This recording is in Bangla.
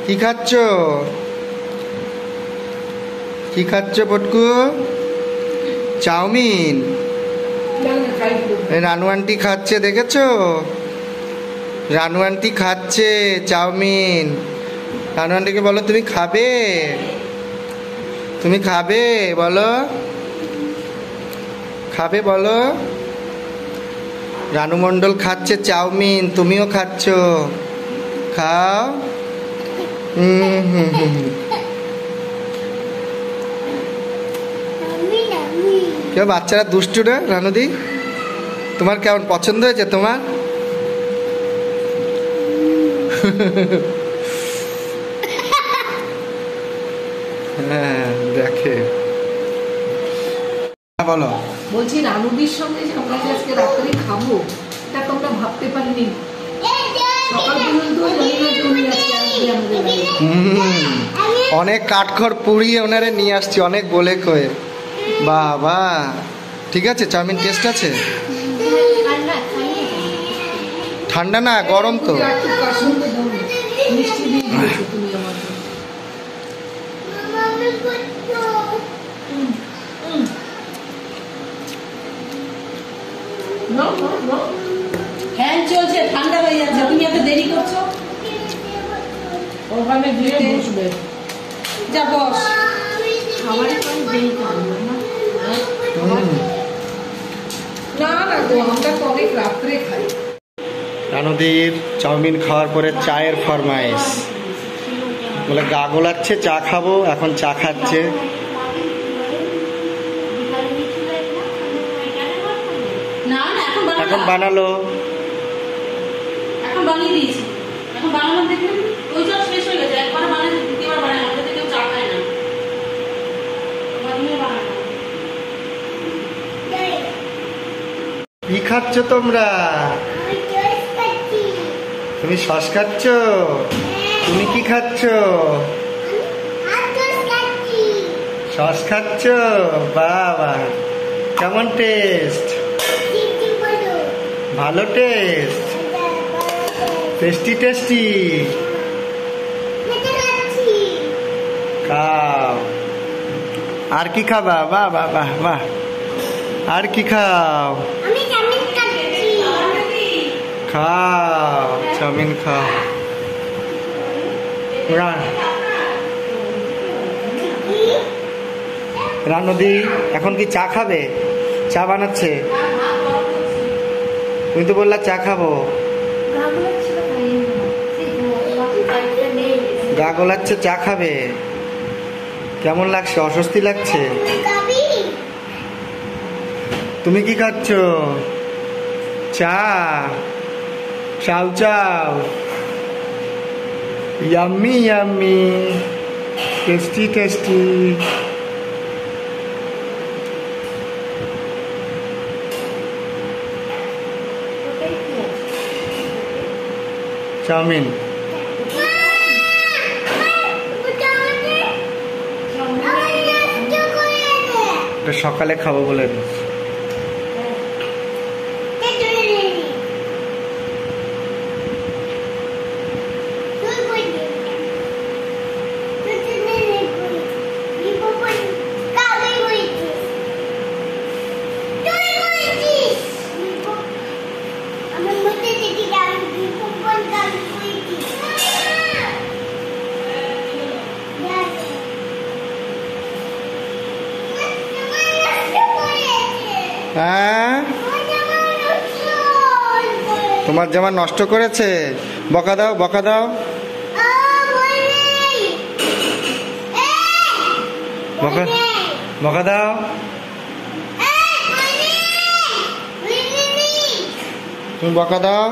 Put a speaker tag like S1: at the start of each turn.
S1: কি খাচ্ছ? কি খাচ্ছ পটকু? চাউমিন। রানু আন্টি খাচ্ছে, দেখেছো? রানু আন্টি খাচ্ছে চাউমিন। রানু আন্টিকে বলো তুমি খাবে, তুমি খাবে, বলো খাবে, বলো। রানু মণ্ডল খাচ্ছে চাউমিন, তুমিও খাচ্ছ, খাও। কেউ বাচ্চারা দুষ্টু না রানুদি? তোমার কেমন পছন্দ হয়েছে তোমার? হ্যাঁ দেখে। বলো।
S2: বলছি রানুদির সঙ্গে যে আমরা আজকে রাত্রে খাবো এটা তোমরা ভাবতে পারিনি।
S1: অনেক কাঠখড় পুড়িয়ে ওনারে নিয়ে আসছি, অনেক বলে কয়ে। বাবা ঠিক আছে, চাউমিন টেস্ট আছে? ঠান্ডা না, গরম তো।
S2: ফ্যান চলছে, ঠান্ডা হয়ে যাচ্ছে, তুমি এত দেরি করছো। ওখানে গিয়ে বসবে, যা বস। খাবারের পরে দেরি করবো না, না না গো, আমরা তো অনেক রাত্রে খাই।
S1: রানুদির চাউমিন খাওয়ার পরে চায়ের ফরমাইশ, বলে গা গোলাচ্ছে, চা খাবো। এখন চা খাচ্ছে। এখন বানালো,
S3: এখন বানিয়ে দিয়েছি, এখন বানানো দেখবেন ওই জল শেষ হয়ে গেছে, একবার বানালে দ্বিতীয়বার বানায় না, ওটাতে কেউ চা খায় না, বানানো।
S1: কি খাচ্ছ তোমরা? তুমি সস খাচ্ছ? তুমি কি খাচ্ছ? সস খাচ্ছ? বাবা কেমন টেস্ট? ভালো টেস্ট, টেস্টি টেস্টি। খাও। আর কি খাবা? বাহ বাহ বাহ বাহ। আর কি খাও? খাও চাউমিন খাও। রানুদি এখন কি চা খাবে? চা বানাচ্ছে। তুমি তো বললা চা খাবো। গা গোলাচ্ছে, চা খাবে। কেমন লাগছে? অস্বস্তি লাগছে? তুমি কি খাচ্ছ? চা? চাও চাও, yummy yummy, tasty tasty. Chowmein সকালে খাবো বলে। হ্যাঁ, তোমার জামা নষ্ট করেছে? বকা দাও, বকা দাও, বকা বকা দাও। তুমি বকা দাও।